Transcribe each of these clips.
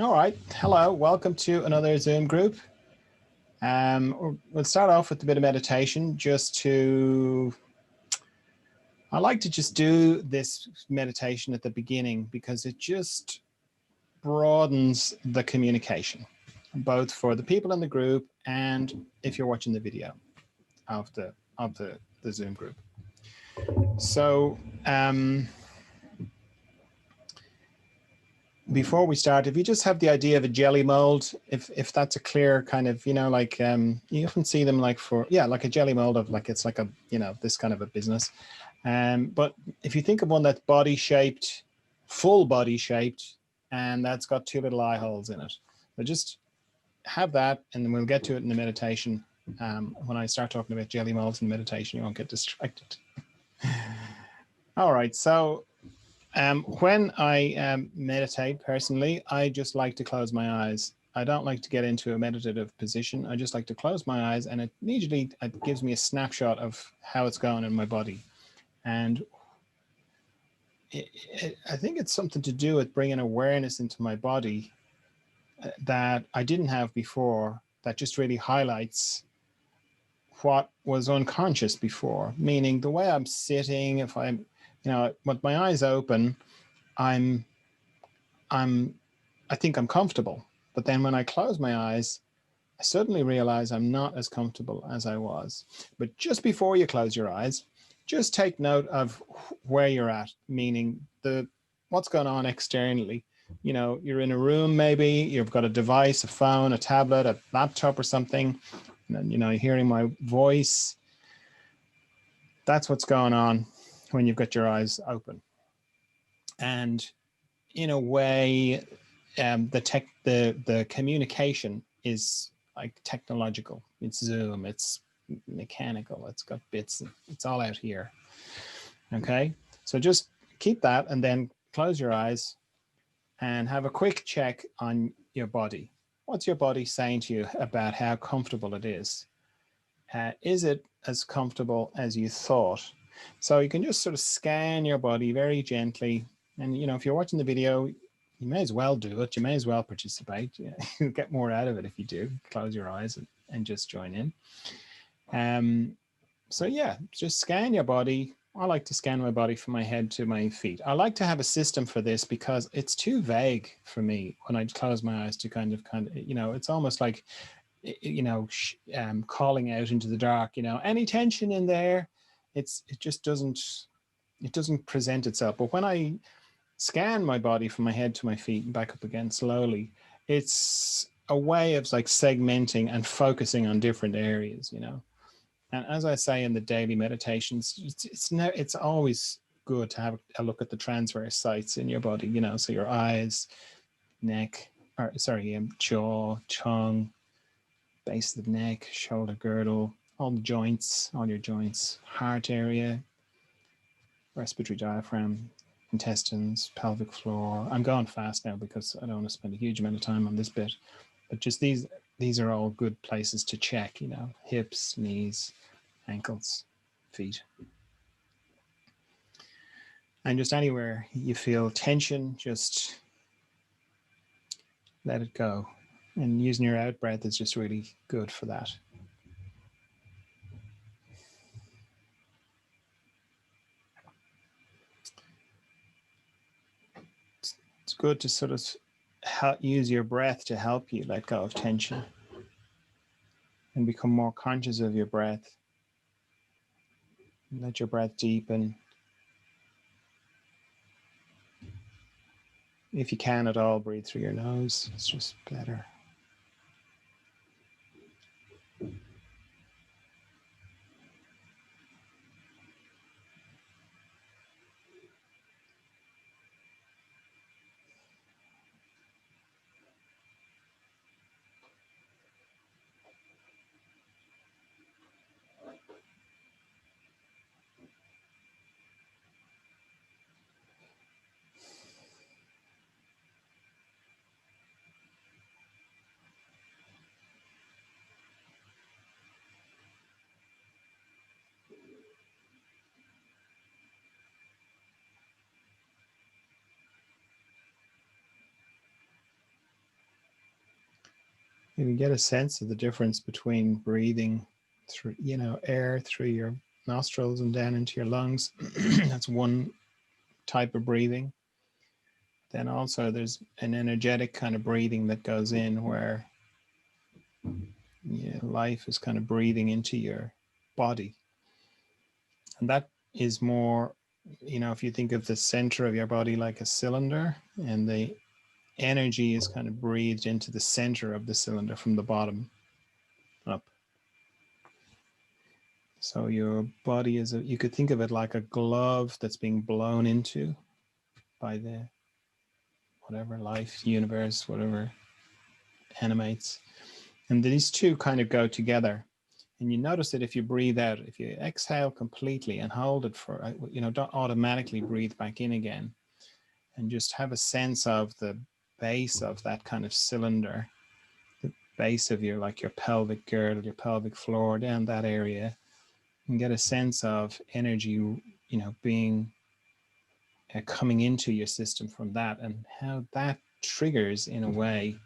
All right. Hello. Welcome to another Zoom group. We'll start off with a bit of meditation I like to just do this meditation at the beginning because it just broadens the communication, both for the people in the group and if you're watching the video of the Zoom group. So, before we start, if you just have the idea of a jelly mold, if that's a clear kind of, like you often see them like like a jelly mold of like, it's like a, this kind of a business. But if you think of one that's body shaped, full body shaped, and that's got two little eye holes in it, but just have that, and then we'll get to it in the meditation. When I start talking about jelly molds in meditation, you won't get distracted. All right, so when I meditate personally, I just like to close my eyes. I don't like to get into a meditative position. I just like to close my eyes, and it gives me a snapshot of how it's going in my body. And I think it's something to do with bringing awareness into my body that I didn't have before, that just really highlights what was unconscious before, meaning the way I'm sitting, if I'm, with my eyes open, I think I'm comfortable. But then when I close my eyes, I suddenly realize I'm not as comfortable as I was. But just before you close your eyes, just take note of where you're at, meaning what's going on externally. You're in a room, maybe you've got a device, a phone, a tablet, a laptop or something, and you're hearing my voice. That's what's going on when you've got your eyes open. And in a way, the communication is like technological. It's Zoom, it's mechanical, it's got bits, it's all out here. Okay, so just keep that and then close your eyes and have a quick check on your body. What's your body saying to you about how comfortable it is? Is it as comfortable as you thought? So you can just sort of scan your body very gently. And, if you're watching the video, you may as well do it. You may as well participate. You'll get more out of it if you do. Close your eyes and just join in. So yeah, just scan your body. I like to scan my body from my head to my feet. I like to have a system for this because it's too vague for me when I close my eyes to kind of, it's almost like, calling out into the dark, any tension in there, it doesn't present itself. But when I scan my body from my head to my feet and back up again slowly, it's a way of like segmenting and focusing on different areas, And as I say in the daily meditations, it's always good to have a look at the transverse sites in your body, so your eyes, neck, jaw, tongue, base of the neck, shoulder girdle, all the joints, all your joints, heart area, respiratory diaphragm, intestines, pelvic floor. I'm going fast now because I don't want to spend a huge amount of time on this bit, but just these are all good places to check, hips, knees, ankles, feet. And just anywhere you feel tension, just let it go. And using your out breath is just really good for that. It's good to sort of use your breath to help you let go of tension and become more conscious of your breath. Let your breath deepen. If you can at all, breathe through your nose. It's just better. You can get a sense of the difference between breathing through, air through your nostrils and down into your lungs. That's one type of breathing. Then also there's an energetic kind of breathing that goes in where life is kind of breathing into your body. And that is more, if you think of the center of your body like a cylinder, and the energy is kind of breathed into the center of the cylinder from the bottom up. So your body is, you could think of it like a glove that's being blown into by the whatever life, universe, whatever animates. And these two kind of go together. And you notice that if you breathe out, if you exhale completely and hold it for, don't automatically breathe back in again, and just have a sense of the base of that kind of cylinder, the base of your pelvic girdle, your pelvic floor, down that area, and get a sense of energy, being coming into your system from that, and how that triggers, in a way,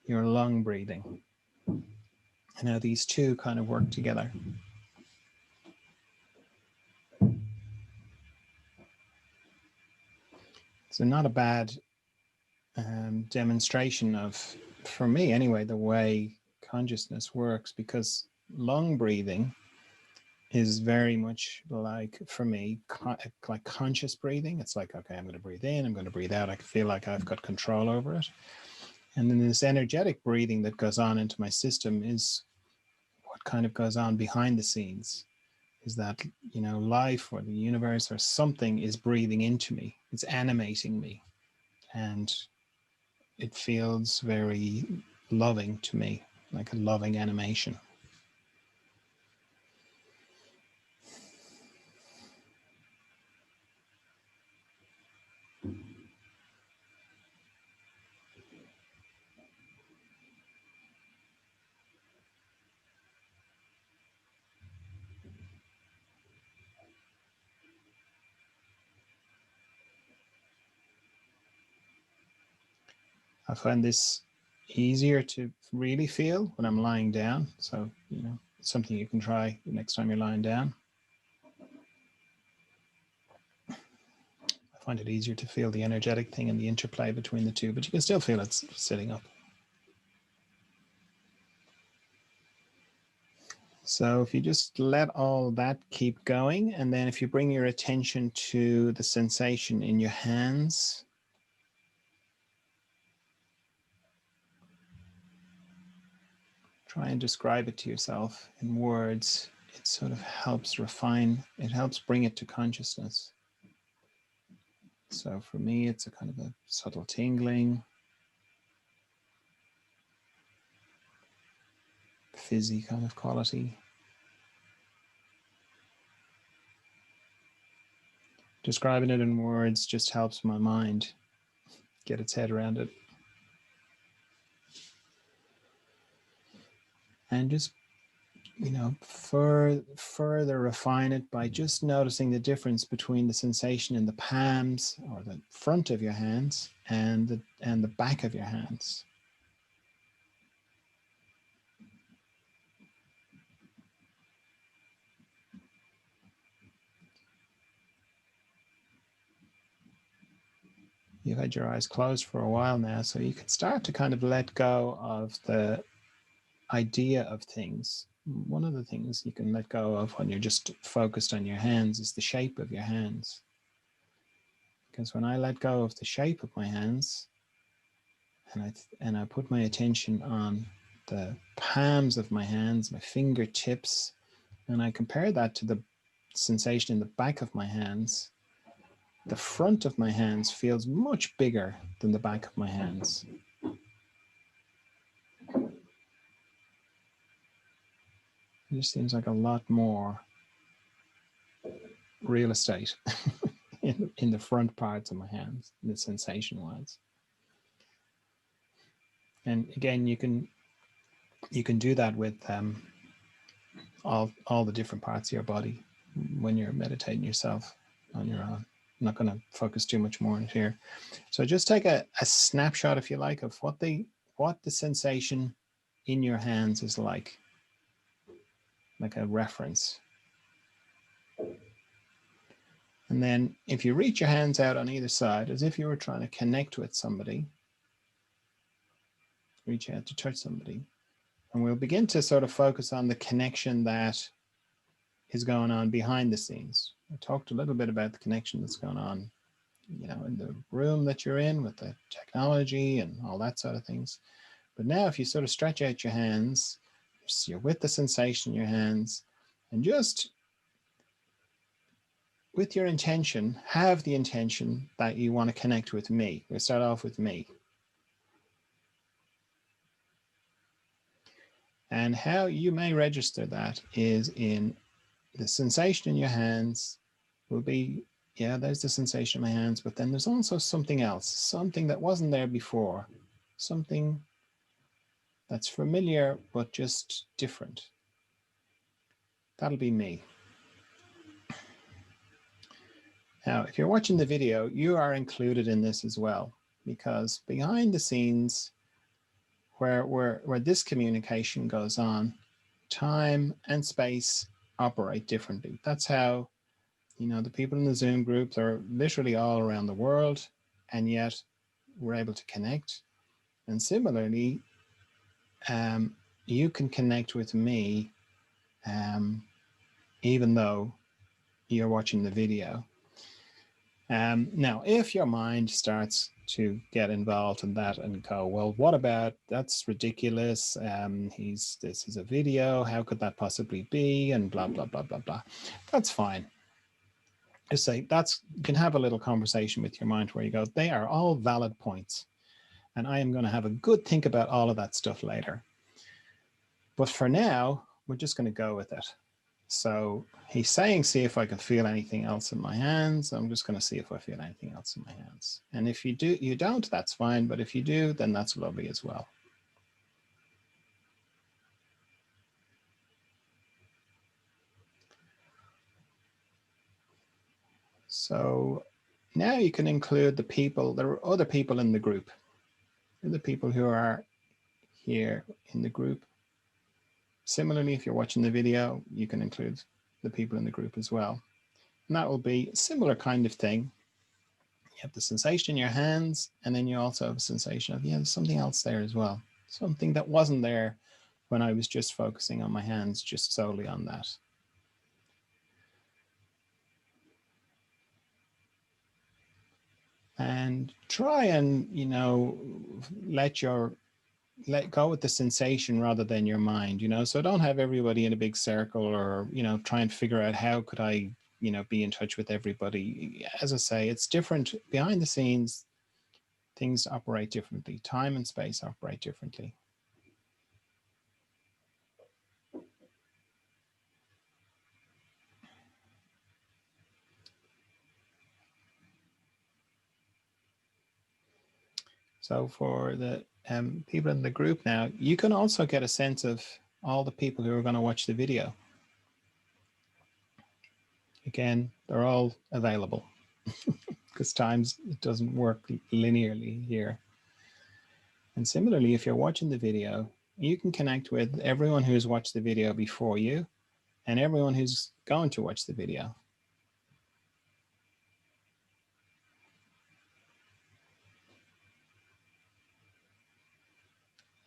your lung breathing, and how these two kind of work together. So not a bad demonstration of, for me anyway, the way consciousness works, because lung breathing is very much like, for me, like conscious breathing. It's like, okay, I'm going to breathe in, I'm going to breathe out. I feel like I've got control over it. And then this energetic breathing that goes on into my system is what kind of goes on behind the scenes, is that, life or the universe or something is breathing into me. It's animating me. And it feels very loving to me, like a loving animation. I find this easier to really feel when I'm lying down. So, it's something you can try the next time you're lying down. I find it easier to feel the energetic thing and the interplay between the two, but you can still feel it sitting up. So if you just let all that keep going, and then if you bring your attention to the sensation in your hands, try and describe it to yourself in words. It sort of helps refine, it helps bring it to consciousness. So for me, it's a kind of a subtle tingling, fizzy kind of quality. Describing it in words just helps my mind get its head around it. And just, further refine it by just noticing the difference between the sensation in the palms or the front of your hands and the back of your hands. You've had your eyes closed for a while now, so you can start to kind of let go of the idea of things. One of the things you can let go of when you're just focused on your hands is the shape of your hands. Because when I let go of the shape of my hands, and I put my attention on the palms of my hands, my fingertips, and I compare that to the sensation in the back of my hands, the front of my hands feels much bigger than the back of my hands. It just seems like a lot more real estate in the front parts of my hands, the sensation wise. And again, you can do that with all the different parts of your body when you're meditating yourself on your own. I'm not going to focus too much more on it here. So just take a snapshot, if you like, of what the sensation in your hands is like a reference. And then if you reach your hands out on either side, as if you were trying to connect with somebody, reach out to touch somebody, and we'll begin to sort of focus on the connection that is going on behind the scenes. I talked a little bit about the connection that's going on, you know, in the room that you're in with the technology and all that sort of things. But now if you sort of stretch out your hands, you're with the sensation in your hands, and just with your intention, have the intention that you want to connect with me. We'll start off with me. And how you may register that is in the sensation in your hands will be, yeah, there's the sensation in my hands, but then there's also something else, something that wasn't there before, something that's familiar, but just different. That'll be me. Now, if you're watching the video, you are included in this as well, because behind the scenes, where this communication goes on, time and space operate differently. That's how, you know, the people in the Zoom groups are literally all around the world, and yet we're able to connect. And similarly, you can connect with me even though you're watching the video. Now, if your mind starts to get involved in that and go, well, what about, that's ridiculous. This is a video. How could that possibly be? And blah, blah, blah, blah, blah. That's fine. Just say you can have a little conversation with your mind where you go, they are all valid points. And I am going to have a good think about all of that stuff later. But for now, we're just going to go with it. So he's saying, see if I can feel anything else in my hands. I'm just going to see if I feel anything else in my hands. And if you don't, that's fine. But if you do, then that's lovely as well. So now you can include the people. There are other people in the group. The people who are here in the group. Similarly, if you're watching the video, you can include the people in the group as well. And that will be a similar kind of thing. You have the sensation in your hands, and then you also have a sensation of, yeah, there's something else there as well. Something that wasn't there when I was just focusing on my hands, just solely on that. And try and, you know, let go with the sensation rather than your mind, you know, so don't have everybody in a big circle, or, you know, try and figure out how could I, you know, be in touch with everybody. As I say, it's different behind the scenes. Things operate differently. Time and space operate differently. So for the people in the group now, you can also get a sense of all the people who are going to watch the video. Again, they're all available because times it doesn't work linearly here. And similarly, if you're watching the video, you can connect with everyone who's watched the video before you and everyone who's going to watch the video.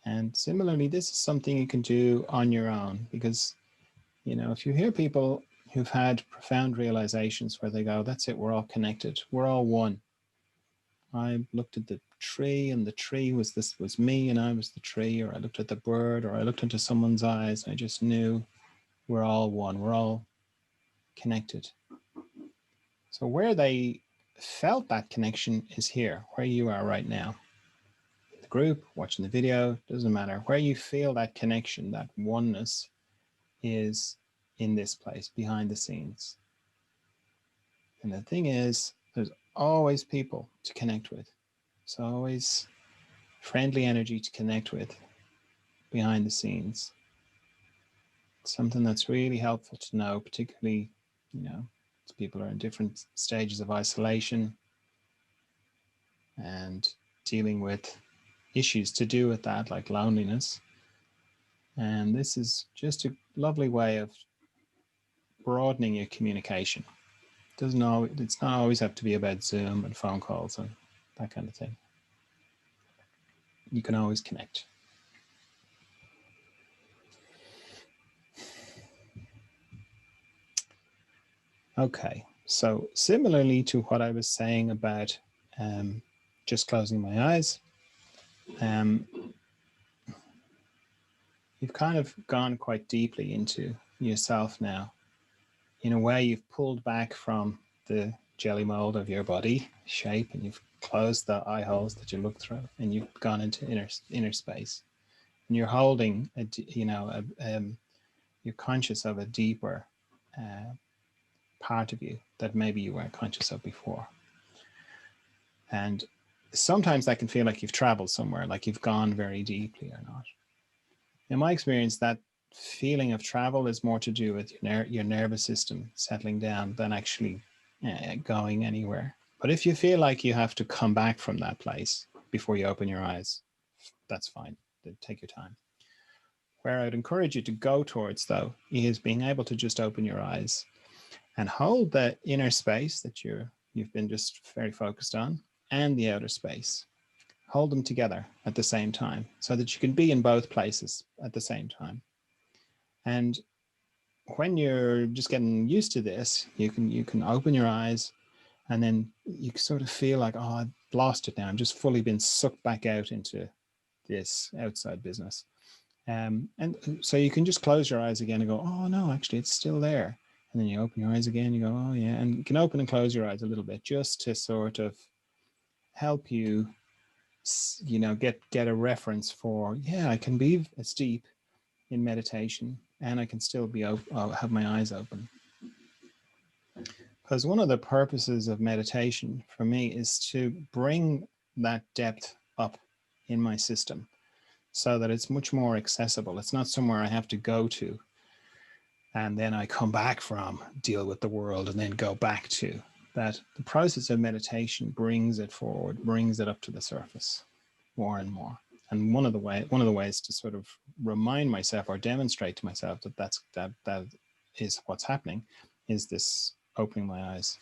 And similarly, this is something you can do on your own, because, you know, if you hear people who've had profound realizations where they go, that's it, we're all connected, we're all one. I looked at the tree and the tree was me and I was the tree, or I looked at the bird, or I looked into someone's eyes and I just knew we're all one, we're all connected. So where they felt that connection is here, where you are right now. The group, watching the video, doesn't matter. Where you feel that connection, that oneness, is in this place, behind the scenes. And the thing is, there's always people to connect with. There's always friendly energy to connect with behind the scenes. It's something that's really helpful to know, particularly, you know, as people are in different stages of isolation and dealing with issues to do with that, like loneliness. And this is just a lovely way of broadening your communication. It's not always have to be about Zoom and phone calls and that kind of thing. You can always connect. Okay, so similarly to what I was saying about just closing my eyes, you've kind of gone quite deeply into yourself now. In a way, you've pulled back from the jelly mold of your body shape, and you've closed the eye holes that you look through, and you've gone into inner space. And you're holding you're conscious of a deeper part of you that maybe you weren't conscious of before. And sometimes that can feel like you've traveled somewhere, like you've gone very deeply or not. In my experience, that feeling of travel is more to do with your nervous system settling down than actually going anywhere. But if you feel like you have to come back from that place before you open your eyes, that's fine. Take your time. Where I'd encourage you to go towards, though, is being able to just open your eyes and hold the inner space that you've been just very focused on and the outer space. Hold them together at the same time so that you can be in both places at the same time. And when you're just getting used to this, you can open your eyes and then you sort of feel like, oh, I've lost it now. I'm just fully been sucked back out into this outside business. And so you can just close your eyes again and go, oh, no, actually, it's still there. And then you open your eyes again, you go, oh, yeah. And you can open and close your eyes a little bit just to sort of help you, get a reference for, yeah, I can be as deep in meditation and I can still have my eyes open. Because one of the purposes of meditation for me is to bring that depth up in my system so that it's much more accessible. It's not somewhere I have to go to and then I come back from, deal with the world, and then go back to. That the process of meditation brings it forward, brings it up to the surface more and more. And one of the ways to sort of remind myself or demonstrate to myself that is what's happening is this opening my eyes,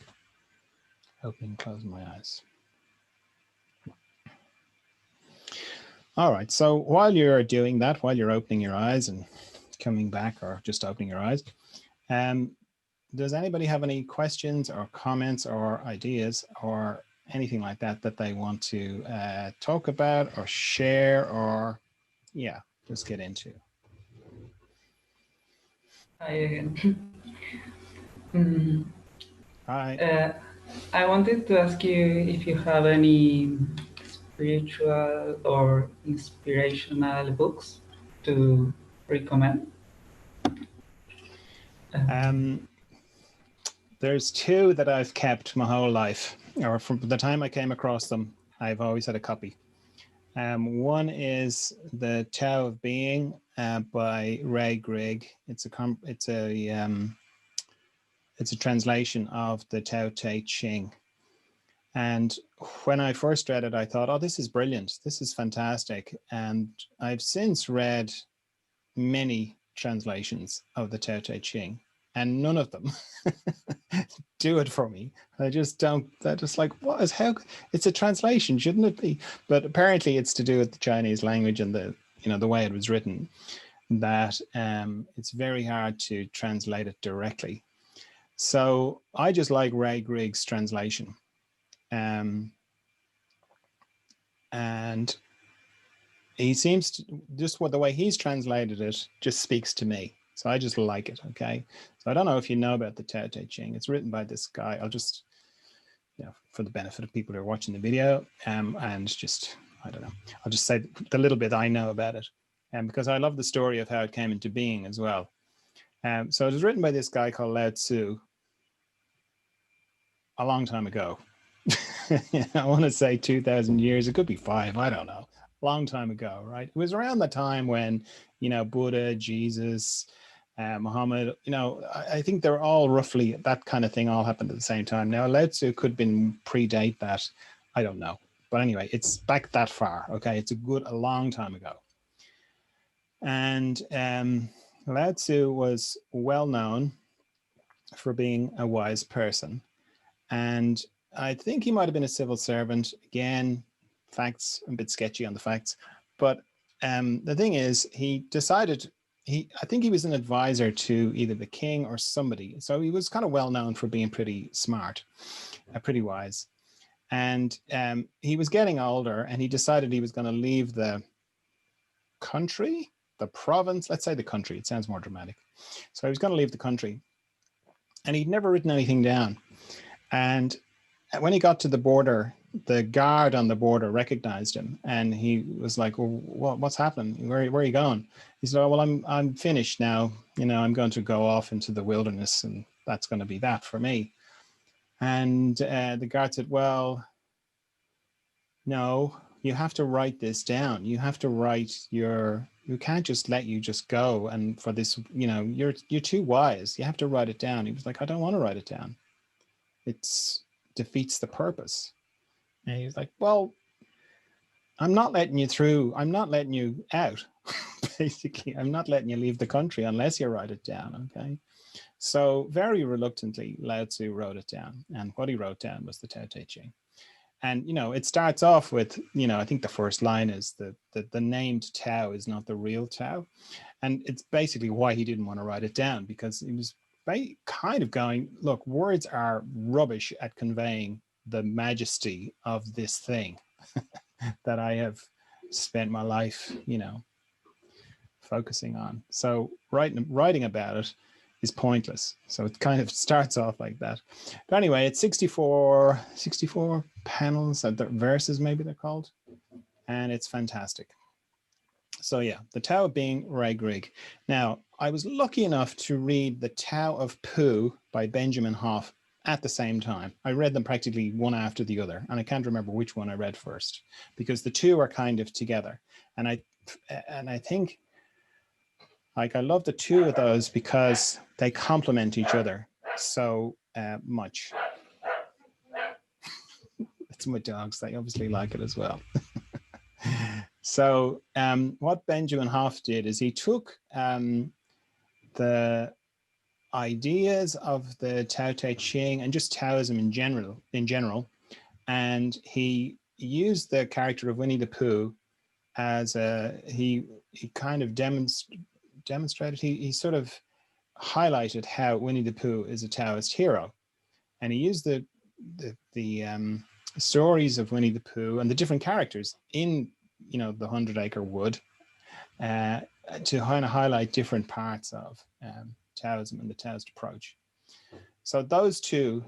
opening and closing my eyes. All right, so while you're doing that, while you're opening your eyes and coming back or just opening your eyes, does anybody have any questions or comments or ideas or anything like that that they want to talk about or share or, yeah, just get into? Hi again. Mm, Hi. I wanted to ask you if you have any spiritual or inspirational books to recommend. There's two that I've kept my whole life, or from the time I came across them, I've always had a copy. One is The Tao of Being by Ray Grigg. It's a translation of the Tao Te Ching. And when I first read it, I thought, oh, this is brilliant. This is fantastic. And I've since read many translations of the Tao Te Ching, and none of them do it for me. I just don't, they're just like, it's a translation, shouldn't it be? But apparently it's to do with the Chinese language and the way it was written, that it's very hard to translate it directly. So I just like Ray Grigg's translation. And he seems to, just the way he's translated it just speaks to me. So I just like it, okay? So I don't know if you know about the Tao Te Ching. It's written by this guy. I'll just, for the benefit of people who are watching the video, and just, I don't know, I'll just say the little bit I know about it, because I love the story of how it came into being as well. So it was written by this guy called Lao Tzu a long time ago. I want to say 2,000 years. It could be 5. I don't know. Long time ago, right? It was around the time when, Buddha, Jesus, Muhammad, I think they're all roughly, that kind of thing all happened at the same time. Now, Lao Tzu could have been predate that. I don't know. But anyway, it's back that far. Okay. It's a long time ago. And Lao Tzu was well known for being a wise person. And I think he might have been a civil servant. Again, facts, a bit sketchy on the facts. But the thing is, he decided, I think he was an advisor to either the king or somebody. So he was kind of well known for being pretty smart, pretty wise. And he was getting older, and he decided he was going to leave the country, the province, let's say the country, it sounds more dramatic. So he was going to leave the country, and he'd never written anything down. And when he got to the border, the guard on the border recognized him, and he was like, well, what's happening? Where are you going? He said, oh, well, I'm finished now. You know, I'm going to go off into the wilderness, and that's going to be that for me. And the guard said, well, no, you have to write this down. You have to write you can't just let you just go. And for this, you know, you're too wise. You have to write it down. He was like, I don't want to write it down. It defeats the purpose. And he was like, well, I'm not letting you through. I'm not letting you out. Basically, I'm not letting you leave the country unless you write it down. Okay. So very reluctantly, Lao Tzu wrote it down. And what he wrote down was the Tao Te Ching. And, you know, it starts off with, you know, I think the first line is the named Tao is not the real Tao. And it's basically why he didn't want to write it down, because he was kind of going, look, words are rubbish at conveying the majesty of this thing that I have spent my life, you know, focusing on. So writing about it is pointless. So it kind of starts off like that. But anyway, it's 64 panels, the verses maybe they're called, and it's fantastic. So yeah, the Tao of Being, Ray Grigg. Now, I was lucky enough to read The Tao of Pooh by Benjamin Hoff at the same time. I read them practically one after the other, and I can't remember which one I read first, because the two are kind of together. And I think, like, I love the two of those because they complement each other so much. It's my dogs, they obviously like it as well. So what Benjamin Hoff did is he took the ideas of the Tao Te Ching and just Taoism in general, and he used the character of Winnie the Pooh as he kind of demonstrated, he sort of highlighted how Winnie the Pooh is a Taoist hero, and he used the stories of Winnie the Pooh and the different characters in, you know, the 100-Acre Wood to kind of highlight different parts of Taoism and the Taoist approach. So those two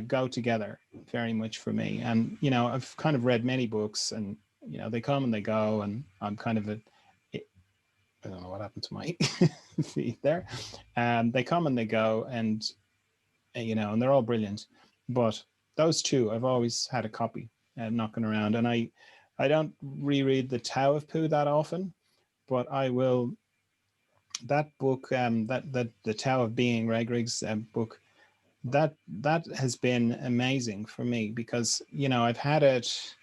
go together very much for me. And, you know, I've kind of read many books, and, you know, they come and they go, and I'm kind of I don't know what happened to my feet there. They come and they go, and, you know, and they're all brilliant. But those two, I've always had a copy knocking around, and I don't reread the Tao of Pooh that often, but I will. That book, that the Tao of Being, Ray Grigg's book, that has been amazing for me, because, you know, I've had it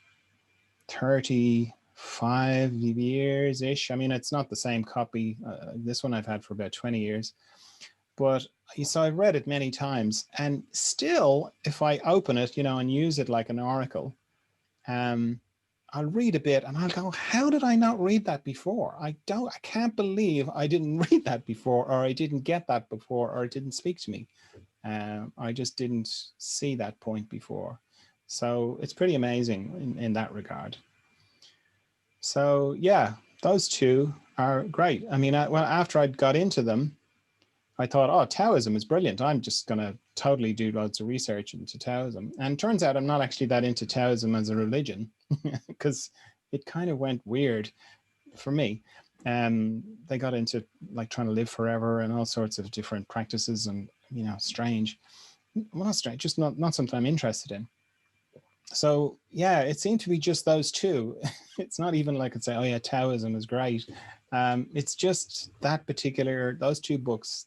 35 years ish. I mean, it's not the same copy. This one I've had for about 20 years, but so I've read it many times, and still, if I open it, you know, and use it like an oracle, I'll read a bit and I'll go, how did I not read that before? I can't believe I didn't read that before, or I didn't get that before, or it didn't speak to me. I just didn't see that point before. So it's pretty amazing in that regard. So yeah, those two are great. I mean, well, after I got into them, I thought, oh, Taoism is brilliant. I'm just going to totally do loads of research into Taoism. And turns out I'm not actually that into Taoism as a religion, because it kind of went weird for me. They got into like trying to live forever and all sorts of different practices, and, you know, strange. Well, not strange, just not something I'm interested in. So yeah, it seemed to be just those two. It's not even like I'd say, oh yeah, Taoism is great. It's just that particular, those two books,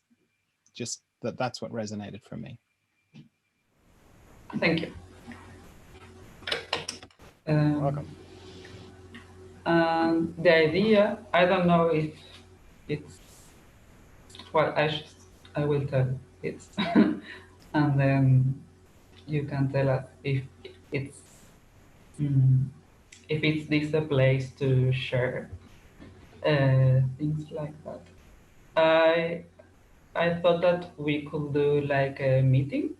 just that's what resonated for me. Thank you. Welcome. And the idea, I don't know if It's well, I will tell it's, and then you can tell us it's mm, if it's this a place to share things like that. I I thought that we could do like a meeting,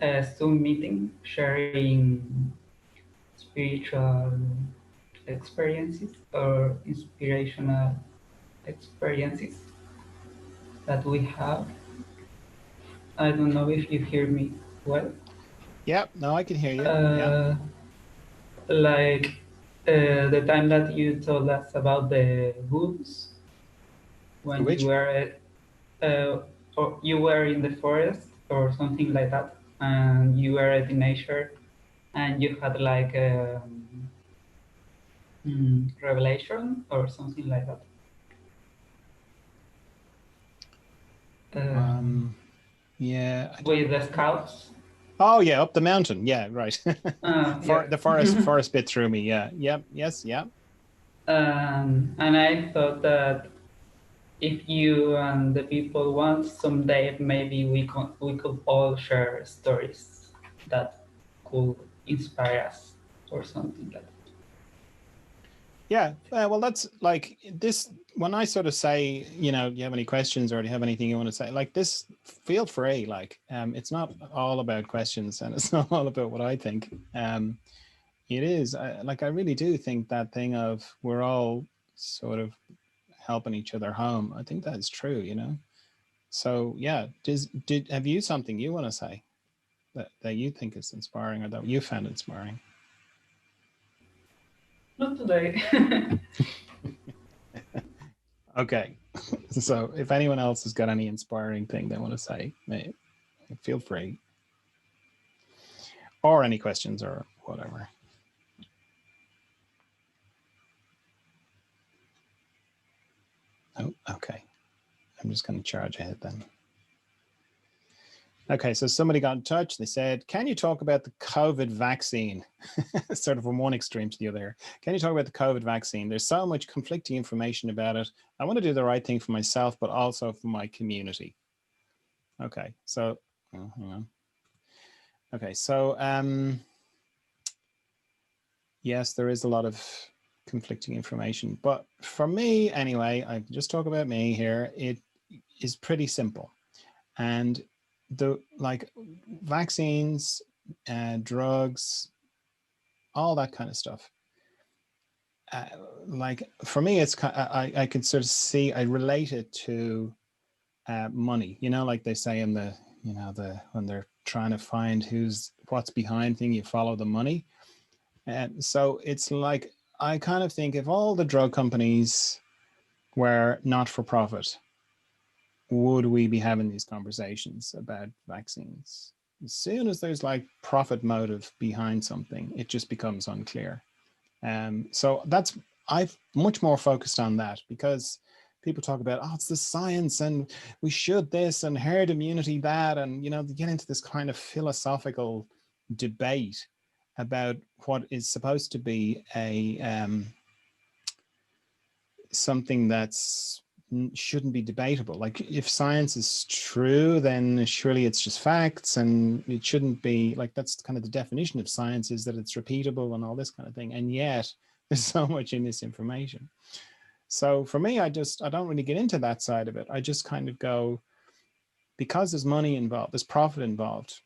a Zoom meeting, sharing spiritual experiences or inspirational experiences that we have. I don't know if you hear me well. Yeah, no, I can hear you. Yeah. Uh, like the time that you told us about the wolves when you Which? were or you were in the forest or something like that, and you were a teenager and you had like a revelation or something like that. Uh, Um, yeah, I don't with the know. scouts. Oh yeah, up the mountain. Yeah, right. For Yeah. the forest bit through me. Yeah. Yep. Yes. Yeah. And I thought that if you and the people want someday, maybe we could all share stories that could inspire us or something like that. Yeah. Well, that's like this. When I sort of say, do you have any questions or do you have anything you want to say? Like this, feel free. Like, it's not all about questions and it's not all about what I think. It is like I really do think that thing of we're all sort of helping each other home. I think that's true. So yeah, did have you something you want to say that you think is inspiring or that you found inspiring? Not today. Okay. So if anyone else has got any inspiring thing they want to say, feel free. Or any questions or whatever. Oh, okay. I'm just going to charge ahead then. Okay, so somebody got in touch. They said, can you talk about the COVID vaccine? Sort of from one extreme to the other. Can you talk about the COVID vaccine? There's so much conflicting information about it. I want to do the right thing for myself, but also for my community. Okay, so, hang on. Okay, so yes, there is a lot of conflicting information, but for me anyway, I can just talk about me here. It is pretty simple. And the like vaccines, drugs, all that kind of stuff. Uh, like for me, it's I can sort of see I relate it to money. Like they say in the when they're trying to find what's behind thing, you follow the money. And so it's like I kind of think if all the drug companies were not for profit, would we be having these conversations about vaccines? As soon as there's like profit motive behind something, it just becomes unclear. So that's I've much more focused on that because people talk about it's the science and we should this and herd immunity that, and they get into this kind of philosophical debate about what is supposed to be a something that's shouldn't be debatable. Like if science is true, then surely it's just facts, and it shouldn't be like that's kind of the definition of science is that it's repeatable and all this kind of thing. And yet there's so much in this information. So for me, I don't really get into that side of it. I just kind of go, because there's money involved, there's profit involved,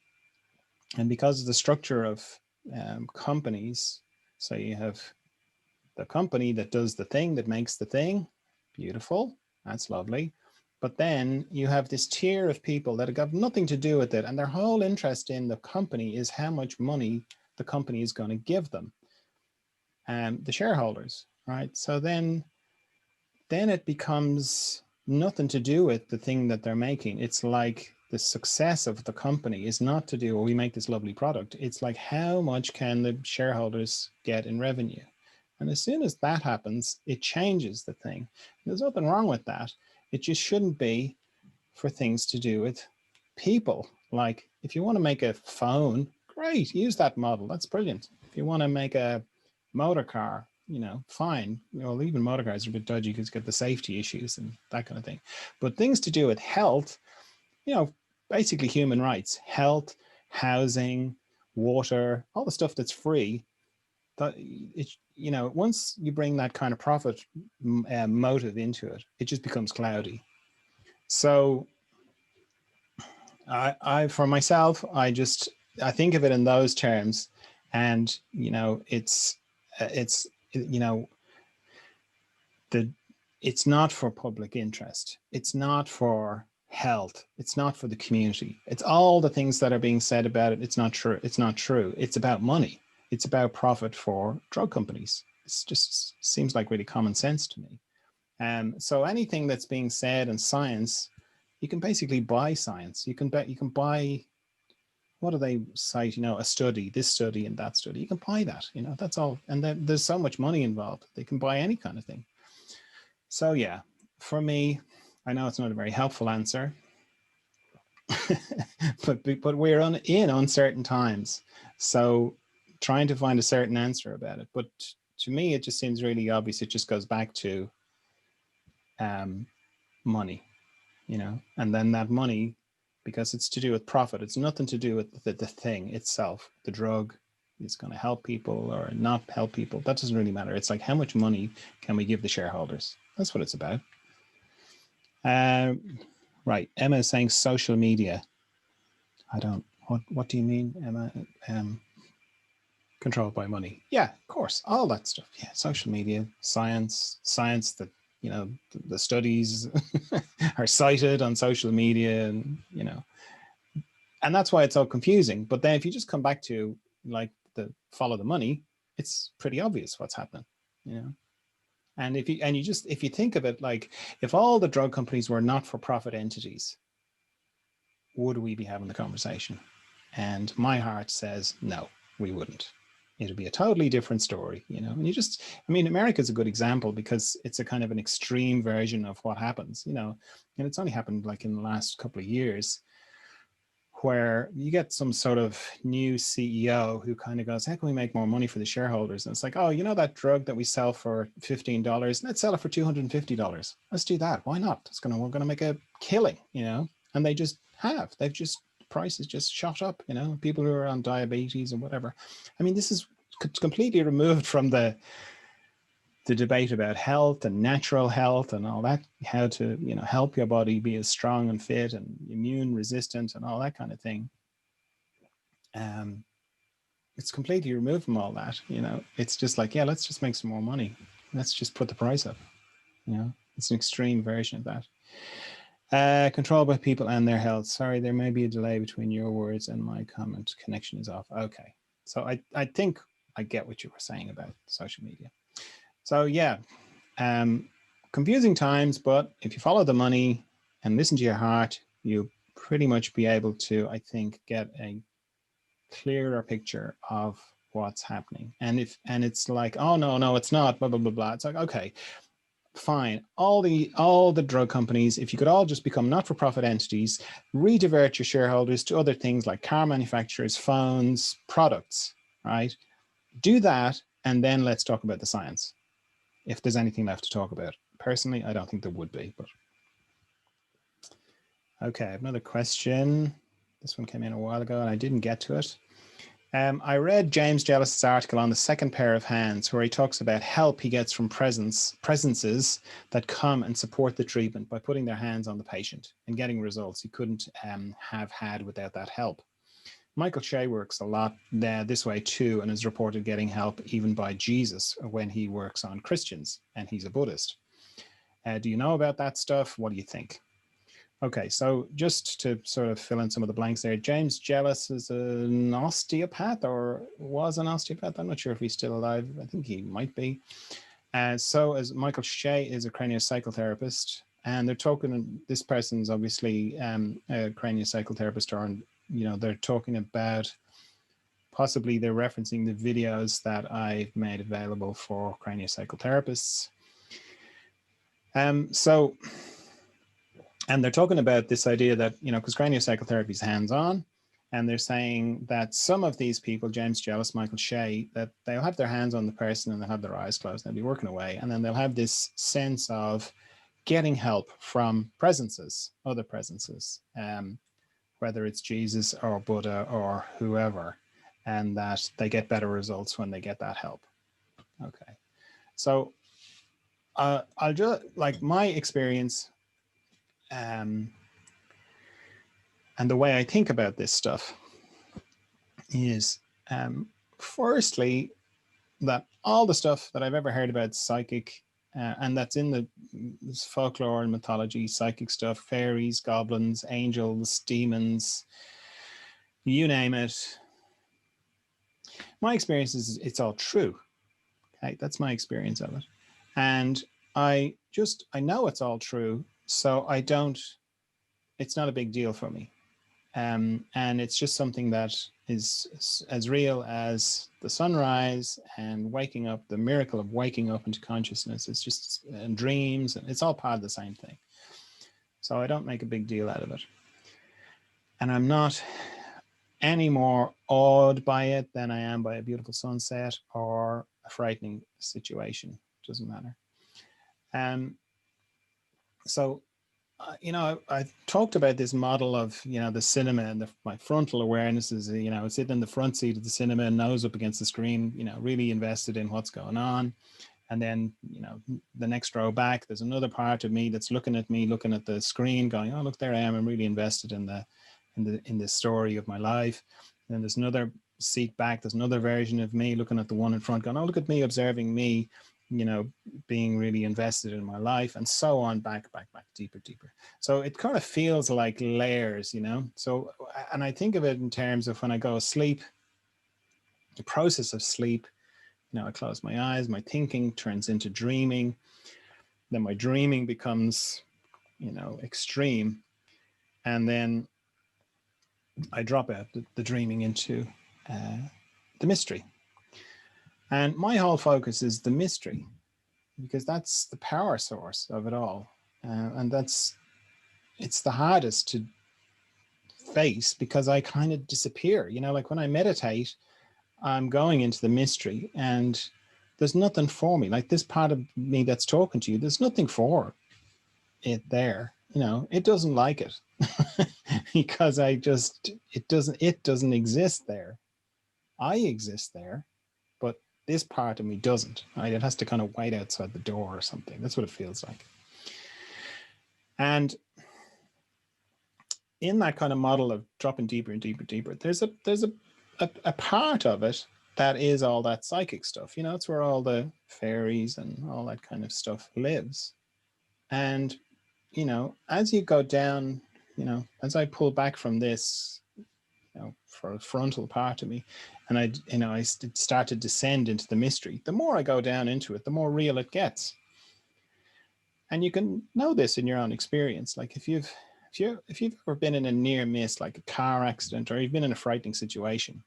and because of the structure of companies. So you have the company that does the thing that makes the thing. Beautiful. That's lovely. But then you have this tier of people that have got nothing to do with it. And their whole interest in the company is how much money the company is going to give them. And the shareholders, right? So then it becomes nothing to do with the thing that they're making. It's like the success of the company is not to do, well, we make this lovely product. It's like, how much can the shareholders get in revenue? And as soon as that happens, it changes the thing. There's nothing wrong with that. It just shouldn't be for things to do with people. Like if you want to make a phone, great, use that model. That's brilliant. If you want to make a motor car, you know, fine. Well, even motor cars are a bit dodgy because you get the safety issues and that kind of thing. But things to do with health, you know, basically human rights, health, housing, water, all the stuff that's free, that it, you know, once you bring that kind of profit motive into it, it just becomes cloudy. So for myself, I think of it in those terms, and you know, it's you know, the it's not for public interest. It's not for health. It's not for the community. It's all the things that are being said about it. It's not true. It's not true. It's about money. It's about profit for drug companies. It's just seems like really common sense to me. So anything that's being said in science, you can basically buy science. You can buy, what do they cite? You know, a study, this study and that study. You can buy that. You know, that's all. And then there's so much money involved. They can buy any kind of thing. So yeah, for me, I know it's not a very helpful answer, but we're in uncertain times. So trying to find a certain answer about it. But to me, it just seems really obvious. It just goes back to money, you know, and then that money, because it's to do with profit, it's nothing to do with the thing itself, the drug. It's going to help people or not help people. That doesn't really matter. It's like, how much money can we give the shareholders? That's what it's about. Right. Emma is saying social media. I don't, what do you mean, Emma? Controlled by money. Yeah, of course. All that stuff. Yeah. Social media, science that, you know, the studies are cited on social media, and, you know, and that's why it's so confusing. But then if you just come back to like the follow the money, it's pretty obvious what's happening, you know. And if you think of it, like, if all the drug companies were not-for-profit entities, would we be having the conversation? And my heart says no, we wouldn't. It'd be a totally different story, you know. And I mean, America is a good example because it's a kind of an extreme version of what happens, you know. And it's only happened like in the last couple of years, where you get some sort of new CEO who kind of goes, how can we make more money for the shareholders? And it's like, oh, you know, that drug that we sell for $15, let's sell it for $250. Let's do that. Why not? We're going to make a killing, you know? And they've just, prices just shot up, you know, people who are on diabetes and whatever. I mean, this is completely removed from the debate about health and natural health and all that, how to, you know, help your body be as strong and fit and immune resistant and all that kind of thing. It's completely removed from all that, you know. It's just like, yeah, let's just make some more money. Let's just put the price up, you know. It's an extreme version of that. Controlled by people and their health. Sorry, there may be a delay between your words and my comment. Connection is off. Okay. So I think I get what you were saying about social media. So yeah, confusing times, but if you follow the money and listen to your heart, you'll pretty much be able to, I think, get a clearer picture of what's happening. And it's like, oh no, it's not, blah blah blah blah. It's like, okay, fine. All the drug companies, if you could all just become not-for-profit entities, redivert your shareholders to other things like car manufacturers, phones, products, right? Do that, and then let's talk about the science, if there's anything left to talk about. Personally, I don't think there would be, but okay, I have another question. This one came in a while ago and I didn't get to it. I read James Jellis's article on the second pair of hands, where he talks about help he gets from presences that come and support the treatment by putting their hands on the patient and getting results he couldn't have had without that help. Michael Shea works a lot this way too, and is reported getting help even by Jesus when he works on Christians, and he's a Buddhist. Do you know about that stuff? What do you think? Okay, so just to sort of fill in some of the blanks there, James Jellis is an osteopath, or was an osteopath. I'm not sure if he's still alive. I think he might be. So as Michael Shea is a craniopsychotherapist, and they're talking, this person's obviously a craniopsychotherapist, or, you know, they're talking about, possibly they're referencing the videos that I've made available for craniopsychotherapists. And they're talking about this idea that, you know, because craniopsychotherapy is hands-on, And they're saying that some of these people, James Jealous, Michael Shea, that they'll have their hands on the person and they'll have their eyes closed and they'll be working away. And then they'll have this sense of getting help from presences, other presences, whether it's Jesus or Buddha or whoever, and that they get better results when they get that help. Okay. So I'll just, like, my experience and the way I think about this stuff is, firstly, that all the stuff that I've ever heard about psychic, and that's in the folklore and mythology, psychic stuff, fairies, goblins, angels, demons, you name it. My experience is it's all true. Okay, that's my experience of it. And I know it's all true. So I don't, it's not a big deal for me. And it's just something that is as real as the sunrise and waking up, the miracle of waking up into consciousness. It's just, and dreams, and it's all part of the same thing. So I don't make a big deal out of it. And I'm not any more awed by it than I am by a beautiful sunset or a frightening situation. It doesn't matter. So I talked about this model of, the cinema, and my frontal awareness is, sitting in the front seat of the cinema and nose up against the screen, really invested in what's going on. And then, the next row back, there's another part of me that's looking at the screen going, oh, look, there I am. I'm really invested in the story of my life. And then there's another seat back. There's another version of me looking at the one in front going, oh, look at me, observing me, being really invested in my life, and so on, back, deeper. So it kind of feels like layers, So, and I think of it in terms of when I go to sleep, the process of sleep, I close my eyes, my thinking turns into dreaming. Then my dreaming becomes, extreme. And then I drop out the dreaming into the mystery. And my whole focus is the mystery, because that's the power source of it all. And it's the hardest to face, because I kind of disappear, like when I meditate, I'm going into the mystery and there's nothing for me. Like this part of me that's talking to you, there's nothing for it there. It doesn't like it because it doesn't exist there. I exist there, but this part of me doesn't. Right? It has to kind of wait outside the door or something. That's what it feels like. And in that kind of model of dropping deeper and deeper, there's a part of it that is all that psychic stuff. It's where all the fairies and all that kind of stuff lives. And, as you go down, as I pull back from this, for a frontal part of me, and I start to descend into the mystery, the more I go down into it, the more real it gets. And you can know this in your own experience. Like if you've ever been in a near miss, like a car accident, or you've been in a frightening situation,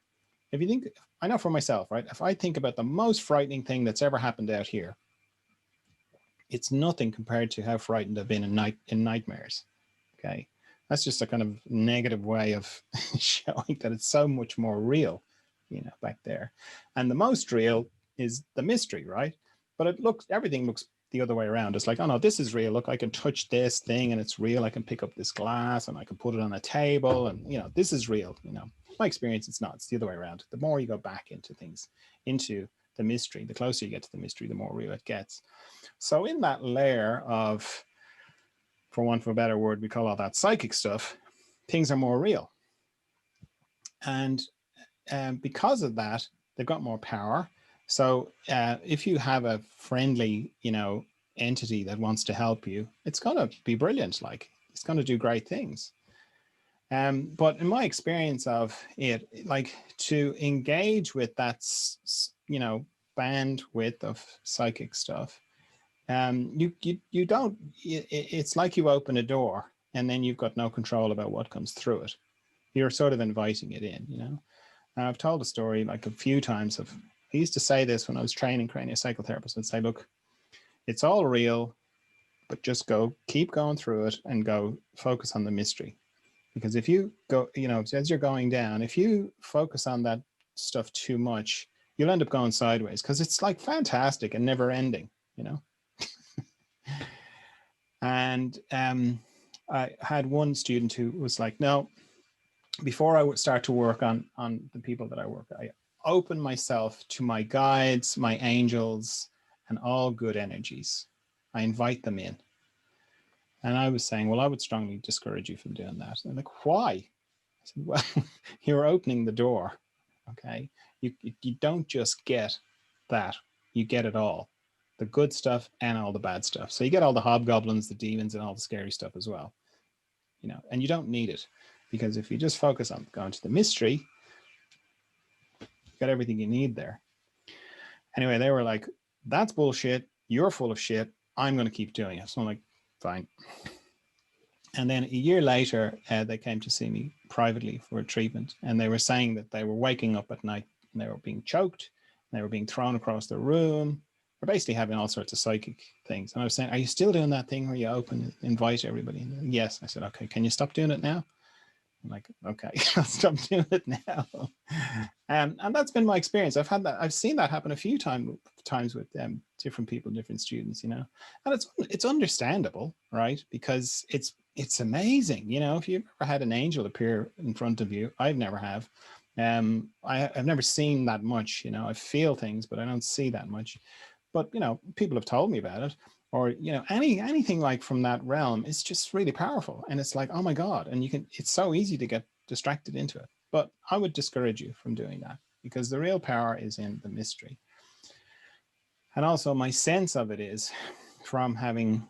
if you think, I know for myself, right? If I think about the most frightening thing that's ever happened out here, it's nothing compared to how frightened I've been in nightmares. Okay. That's just a kind of negative way of showing that it's so much more real, back there. And the most real is the mystery, right? But everything looks the other way around. It's like, oh no, this is real. Look, I can touch this thing and it's real. I can pick up this glass and I can put it on a table and, this is real. My experience, it's not. It's the other way around. The more you go back into things, into the mystery, the closer you get to the mystery, the more real it gets. So in that layer of, for want of a better word, we call all that psychic stuff, things are more real. And because of that, they've got more power. So if you have a friendly, entity that wants to help you, it's going to be brilliant. Like it's going to do great things. But in my experience of it, like to engage with that, bandwidth of psychic stuff, you don't, it's like you open a door and then you've got no control about what comes through it. You're sort of inviting it in, And I've told a story like a few times of, I used to say this when I was training craniopsychotherapists. I'd say, look, it's all real, but just keep going through it and go focus on the mystery. Because if you go, as you're going down, if you focus on that stuff too much, you'll end up going sideways, because it's like fantastic and never ending, And I had one student who was like, no, before I would start to work on the people that I work with, I open myself to my guides, my angels, and all good energies. I invite them in. And I was saying, well, I would strongly discourage you from doing that. And like, why? I said, well, you're opening the door. Okay. You don't just get that, you get it all, the good stuff and all the bad stuff. So you get all the hobgoblins, the demons, and all the scary stuff as well, and you don't need it, because if you just focus on going to the mystery, you got everything you need there. Anyway, they were like, that's bullshit. You're full of shit. I'm going to keep doing it. So I'm like, fine. And then a year later, they came to see me privately for a treatment. And they were saying that they were waking up at night and they were being choked. And they were being thrown across the room. They're basically having all sorts of psychic things. And I was saying, are you still doing that thing where you open, invite everybody? And yes. I said, okay, can you stop doing it now? I'm like, okay, I'll stop doing it now. And that's been my experience. I've seen that happen a few times with different people, different students, and it's understandable, right? Because it's amazing, if you've ever had an angel appear in front of you. I've never have. I've never seen that much, I feel things, but I don't see that much. But people have told me about it, or anything like from that realm. It's just really powerful, and it's like, oh my god. And it's so easy to get distracted into it. But I would discourage you from doing that, because the real power is in the mystery. And also my sense of it is, from having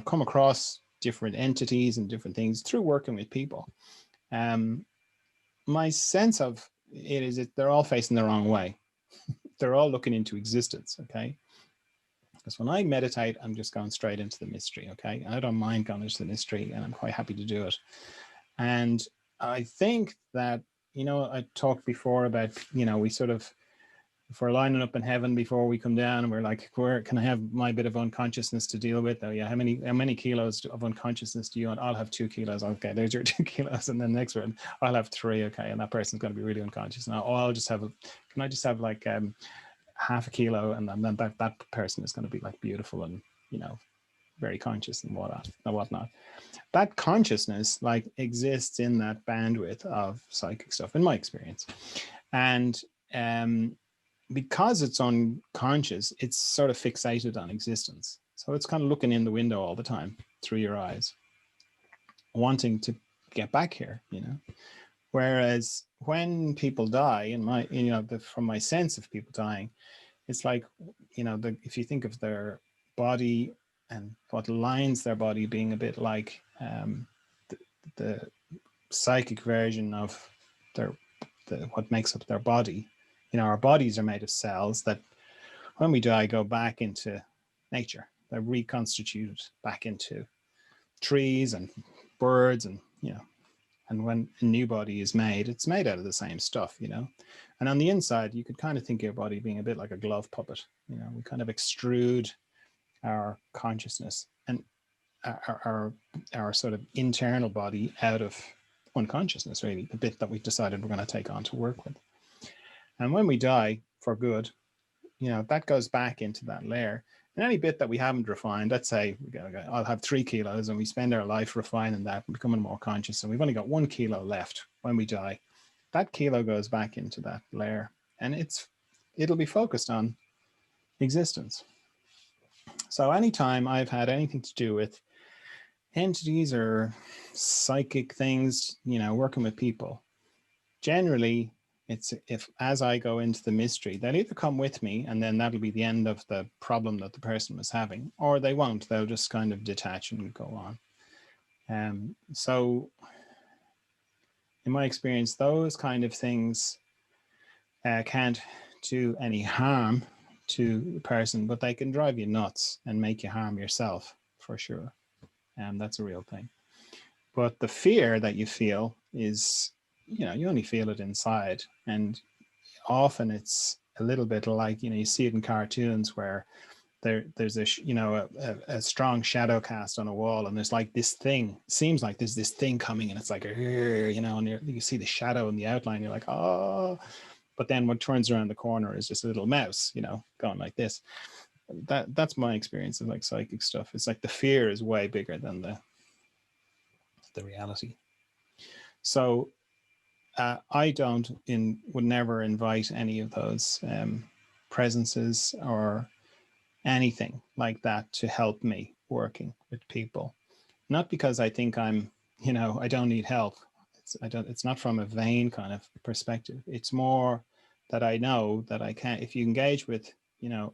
come across different entities and different things through working with people, my sense of it is that they're all facing the wrong way. They're all looking into existence. Okay. Because when I meditate, I'm just going straight into the mystery, okay? And I don't mind going into the mystery, and I'm quite happy to do it. And I think that, I talked before about, we sort of, if we're lining up in heaven before we come down, and we're like, where can I have my bit of unconsciousness to deal with? Oh yeah, how many kilos of unconsciousness do you want? I'll have 2 kilos. Okay, there's your 2 kilos. And then next one, I'll have 3. Okay, and that person's going to be really unconscious. Now, I'll just have can I just have like half a kilo, and then that person is going to be like beautiful and very conscious and whatnot. That consciousness like exists in that bandwidth of psychic stuff, in my experience. And because it's unconscious, it's sort of fixated on existence. So it's kind of looking in the window all the time through your eyes, wanting to get back here, Whereas when people die, from my sense of people dying, it's like, if you think of their body and what lines their body being a bit like the psychic version of what makes up their body. Our bodies are made of cells that, when we die, go back into nature. They're reconstituted back into trees and birds, and and when a new body is made, it's made out of the same stuff, And on the inside, you could kind of think of your body being a bit like a glove puppet. We kind of extrude our consciousness and our sort of internal body out of unconsciousness, really, the bit that we've decided we're going to take on to work with. And when we die for good, that goes back into that layer. And any bit that we haven't refined, let's say I'll have 3 kilos, and we spend our life refining that and becoming more conscious, and we've only got 1 kilo left when we die, that kilo goes back into that layer, and it'll be focused on existence. So anytime I've had anything to do with entities or psychic things, working with people, generally it's as I go into the mystery, they'll either come with me, and then that'll be the end of the problem that the person was having, or they won't. They'll just kind of detach and go on. So in my experience, those kind of things can't do any harm to the person, but they can drive you nuts and make you harm yourself, for sure. And that's a real thing. But the fear that you feel is, you only feel it inside. And often it's a little bit like, you see it in cartoons where there's a a strong shadow cast on a wall, and there's like this thing, seems like there's this thing coming, and it's like, and you see the shadow in the outline, you're like, oh, but then what turns around the corner is just a little mouse, going like this. That's my experience of like psychic stuff. It's like the fear is way bigger than the reality. So I would never invite any of those presences or anything like that to help me working with people. Not because I think I'm, I don't need help. It's not from a vain kind of perspective. It's more that I know that I can't, if you engage with,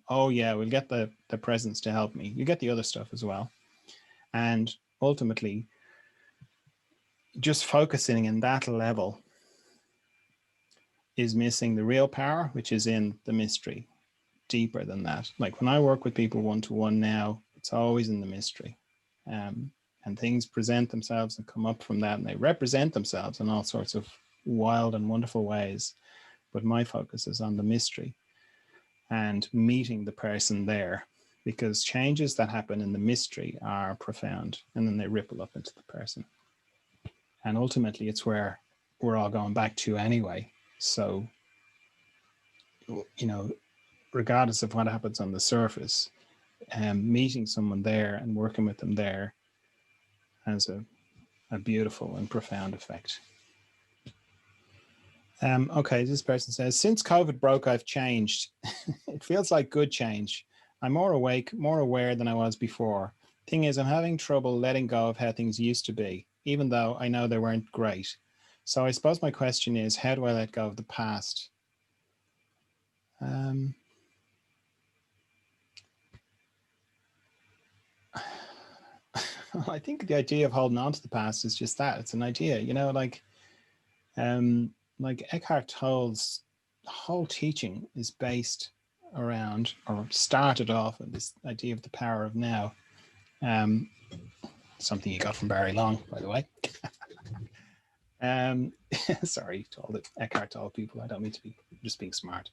oh yeah, we'll get the presence to help me. You get the other stuff as well. And ultimately, just focusing in that level is missing the real power, which is in the mystery. Deeper than that. Like when I work with people one-to-one now, it's always in the mystery. And things present themselves and come up from that, and they represent themselves in all sorts of wild and wonderful ways. But my focus is on the mystery and meeting the person there, because changes that happen in the mystery are profound, and then they ripple up into the person. And ultimately, it's where we're all going back to anyway. So, regardless of what happens on the surface, meeting someone there and working with them there has a beautiful and profound effect. Okay, this person says, since COVID broke, I've changed. It feels like good change. I'm more awake, more aware than I was before. Thing is, I'm having trouble letting go of how things used to be, even though I know they weren't great. So I suppose my question is, how do I let go of the past? I think the idea of holding on to the past is just that. It's an idea, like Eckhart Tolle's whole teaching is based around, or started off with, this idea of the power of now. Something you got from Barry Long, by the way. Sorry to all the Eckhart Tolle people. I don't mean to be just being smart.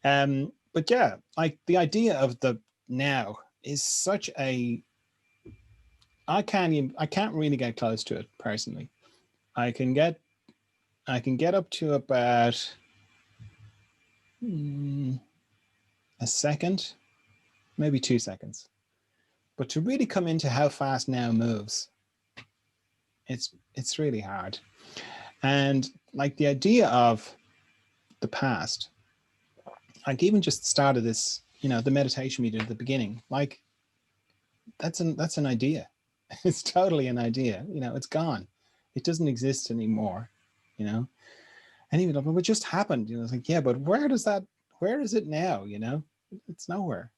But yeah, like the idea of the now is such a, I can't really get close to it personally. I can get up to about a second, maybe 2 seconds. But to really come into how fast now moves, it's really hard. And like the idea of the past, like even just started this, the meditation we did at the beginning, like that's an idea. It's totally an idea. It's gone. It doesn't exist anymore. And even like, well, it just happened. It's like, yeah, but where is it now? It's nowhere.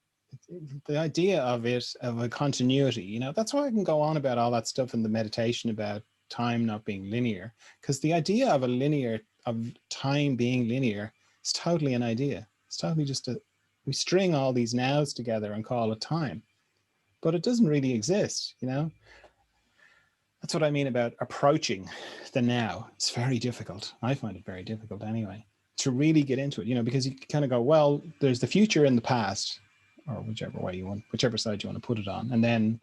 The idea of it, of a continuity, that's why I can go on about all that stuff in the meditation about time not being linear, because the idea of of time being linear is totally an idea. It's totally just we string all these nows together and call it time, but it doesn't really exist. That's what I mean about approaching the now. It's very difficult. I find it very difficult anyway, to really get into it, because you kind of go, well, there's the future and the past, or whichever side you want to put it on. And then,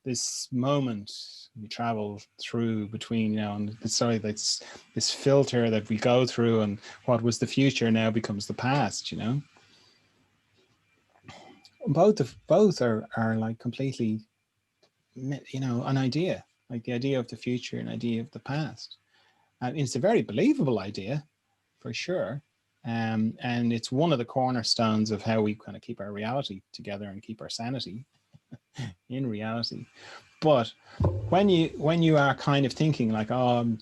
this moment we travel through between, and this filter that we go through, and what was the future now becomes the past, Both are like completely, an idea, like the idea of the future and idea of the past. And it's a very believable idea, for sure. And it's one of the cornerstones of how we kind of keep our reality together and keep our sanity in reality. But when you are kind of thinking like, oh,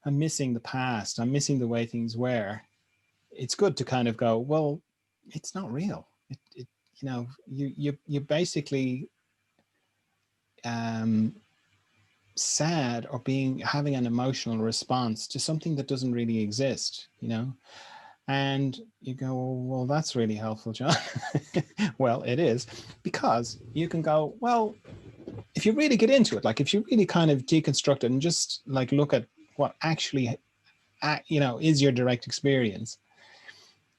I'm missing the past, I'm missing the way things were, it's good to kind of go, well, it's not real. You basically sad or having an emotional response to something that doesn't really exist, and you go, well, that's really helpful, John. Well, it is, because you can go, well, if you really get into it, like if you really kind of deconstruct it and just like look at what actually is your direct experience,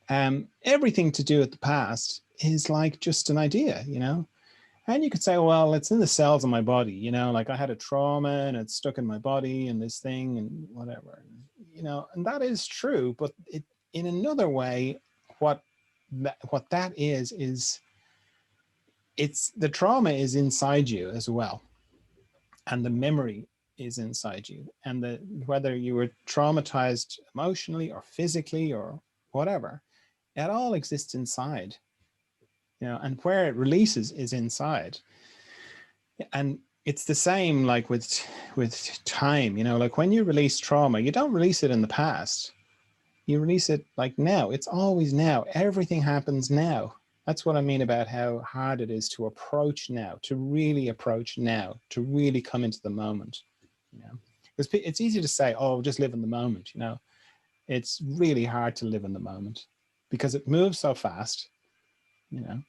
everything to do with the past is like just an idea, you know? And you could say, well, it's in the cells of my body, you know, like I had a trauma and it's stuck in my body and this thing and whatever, you know, and that is true. But it, in another way, what that is it's the trauma is inside you as well. And the memory is inside you. And the, whether you were traumatized emotionally or physically or whatever, it all exists inside, you know, and where it releases is inside. And it's the same like with time, you know, like when you release trauma, you don't release it in the past, you release it like now. It's always now. Everything happens now. That's what I mean about how hard it is to approach now, to really approach now, to really come into the moment, you know. Because it's easy to say, oh, just live in the moment, you know. It's really hard to live in the moment because it moves so fast, you know.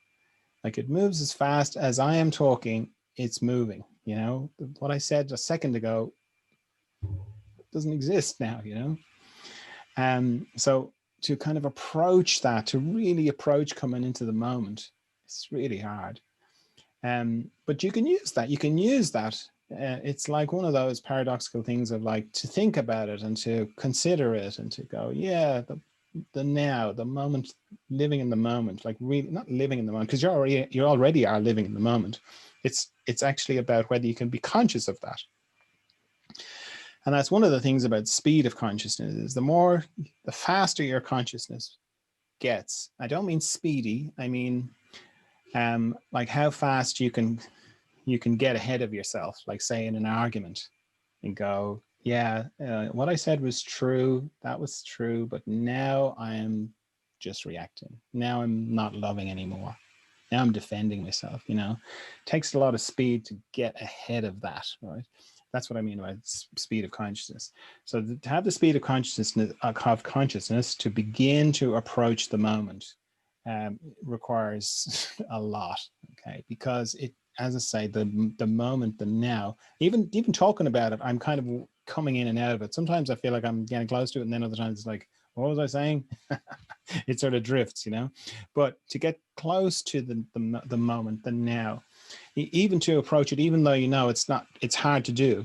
Like it moves as fast as I am talking, it's moving, you know. What I said a second ago doesn't exist now, you know. So to kind of approach that, to really approach coming into the moment, it's really hard. But you can use that. You can use that. It's like one of those paradoxical things of like to think about it and to consider it and to go, yeah, the now, the moment, living in the moment, like really not living in the moment because you already are living in the moment. It's actually about whether you can be conscious of that. And that's one of the things about speed of consciousness is the faster your consciousness gets. I don't mean speedy. I mean, like how fast you can get ahead of yourself, like say in an argument and go, yeah, what I said was true. That was true. But now I am just reacting. Now I'm not loving anymore. Now I'm defending myself, you know. It takes a lot of speed to get ahead of that, right? That's what I mean by speed of consciousness. So to have the speed of consciousness to begin to approach the moment requires a lot, okay? Because it, as I say, the moment, the now, even talking about it, I'm kind of coming in and out of it. Sometimes I feel like I'm getting close to it, and then other times it's like, what was I saying? It sort of drifts, you know. But to get close to the moment, the now, even to approach it, even though you know it's hard to do,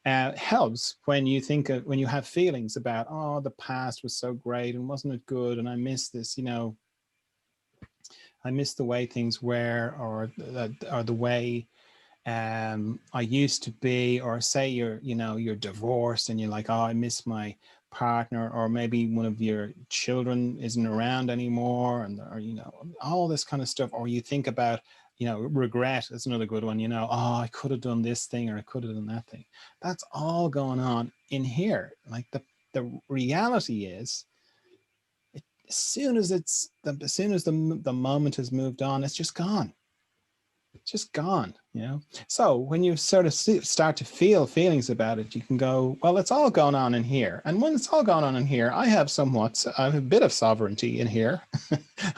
helps when you think when you have feelings about, oh, the past was so great and wasn't it good, and I miss this, you know, I miss the way things were, or the way I used to be, or say you're divorced and you're like, oh, I miss my partner, or maybe one of your children isn't around anymore, and or you know, all this kind of stuff. Or you think about, you know, regret is another good one, you know, oh, I could have done this thing or I could have done that thing. That's all going on in here. Like the reality is, as soon as the moment has moved on, it's just gone. It's just gone, you know. So when you sort of start to feel feelings about it, you can go, well, it's all going on in here. And when it's all going on in here, I have a bit of sovereignty in here.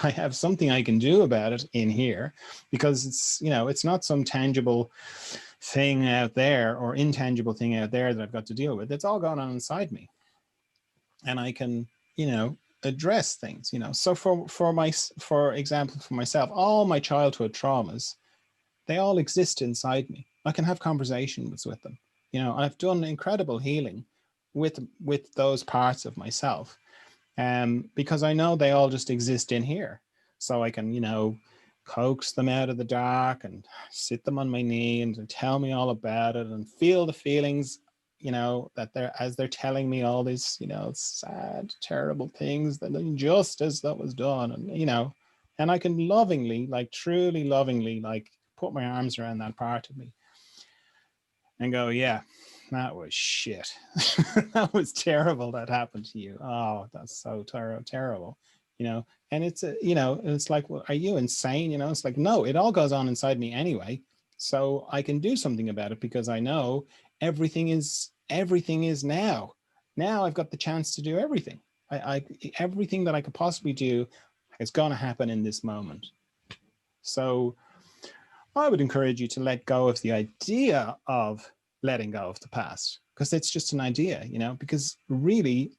I have something I can do about it in here, because it's, you know, it's not some tangible thing out there or intangible thing out there that I've got to deal with. It's all going on inside me. And I can, you know, address things, you know. So for example, for myself, all my childhood traumas, they all exist inside me. I can have conversations with them. You know, I've done incredible healing with those parts of myself, because I know they all just exist in here. So I can, you know, coax them out of the dark and sit them on my knee and tell me all about it and feel the feelings, you know, that they're telling me all these, you know, sad, terrible things, that injustice that was done, and you know, and I can lovingly, like truly lovingly, like put my arms around that part of me and go, yeah, that was shit. That was terrible that happened to you. Oh, that's so terrible, you know. And it's you know, it's like, well, are you insane? You know, it's like, no, it all goes on inside me anyway, so I can do something about it, because I know everything is now I've got the chance to do everything. I everything that I could possibly do is going to happen in this moment. So I would encourage you to let go of the idea of letting go of the past, because it's just an idea, you know, because really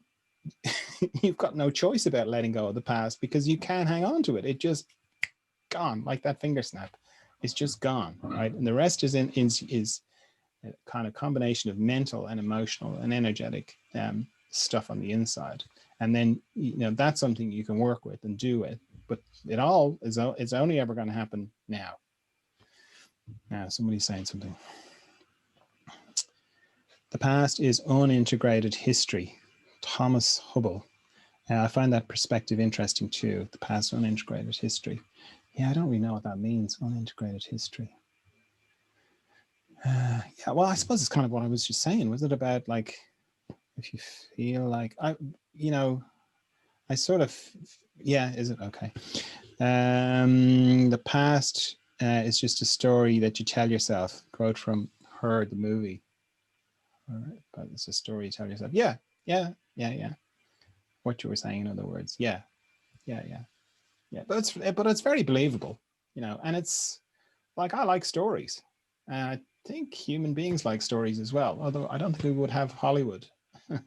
you've got no choice about letting go of the past, because you can't hang on to it. It just gone, like that finger snap. It's just gone, right? And the rest is is a kind of combination of mental and emotional and energetic stuff on the inside. And then, you know, that's something you can work with and do with. But it all is, it's only ever going to happen now. Now, somebody's saying something. The past is unintegrated history. Thomas Hubble. I find that perspective interesting too. The past unintegrated history. Yeah, I don't really know what that means, unintegrated history. Yeah, well, I suppose it's kind of what I was just saying. Was it about like, if you feel like, you know, I sort of, yeah, is it? Okay. The past is just a story that you tell yourself. Quote from Her, the movie. All right, but it's a story you tell yourself. Yeah. What you were saying, in other words. Yeah. But it's very believable, you know, and it's like, I like stories. And I think human beings like stories as well, although I don't think we would have Hollywood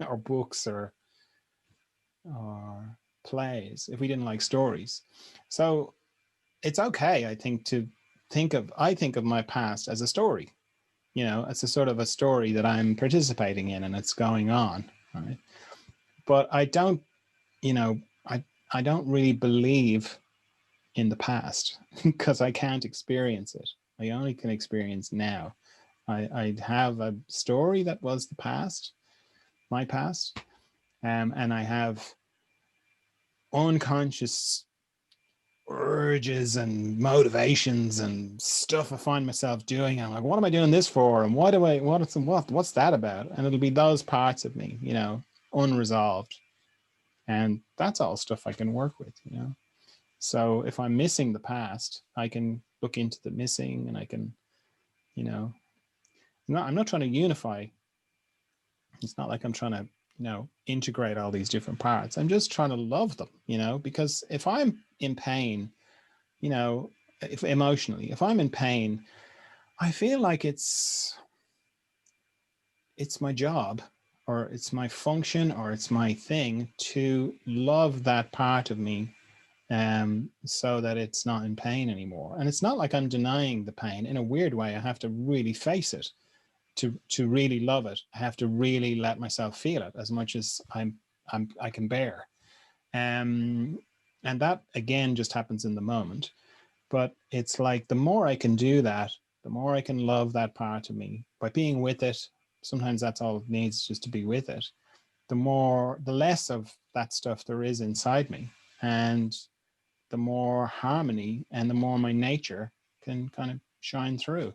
or books or plays if we didn't like stories. So it's okay, I think, to I think of my past as a story. You know, it's a sort of a story that I'm participating in and it's going on, right? But I don't, you know, I don't really believe in the past because I can't experience it. I only can experience now. I have a story that was the past, my past, and I have unconscious urges and motivations and stuff I find myself doing. I'm like, what am I doing this for? And what's that about? And it'll be those parts of me, you know, unresolved. And that's all stuff I can work with, you know. So if I'm missing the past, I can look into the missing and I can, you know, I'm not trying to unify. It's not like I'm trying to, you know, integrate all these different parts. I'm just trying to love them, you know, because if I'm in pain, you know, if emotionally, if I'm in pain, I feel like it's my job or it's my function or it's my thing to love that part of me, so that it's not in pain anymore. And it's not like I'm denying the pain. In a weird way, I have to really face it. To really love it, I have to really let myself feel it as much as I can bear. And that again just happens in the moment. But it's like the more I can do that, the more I can love that part of me by being with it. Sometimes that's all it needs, just to be with it. The less of that stuff there is inside me, and the more harmony and the more my nature can kind of shine through.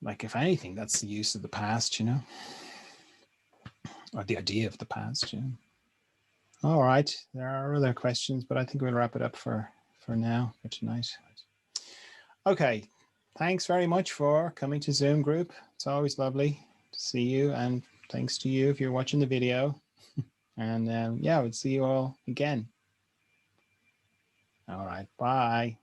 Like, if anything, that's the use of the past, you know, or the idea of the past. You know. All right, there are other questions, but I think we'll wrap it up for now, for tonight. Okay, thanks very much for coming to Zoom group. It's always lovely to see you, and thanks to you if you're watching the video. And yeah, we'll see you all again. All right, bye.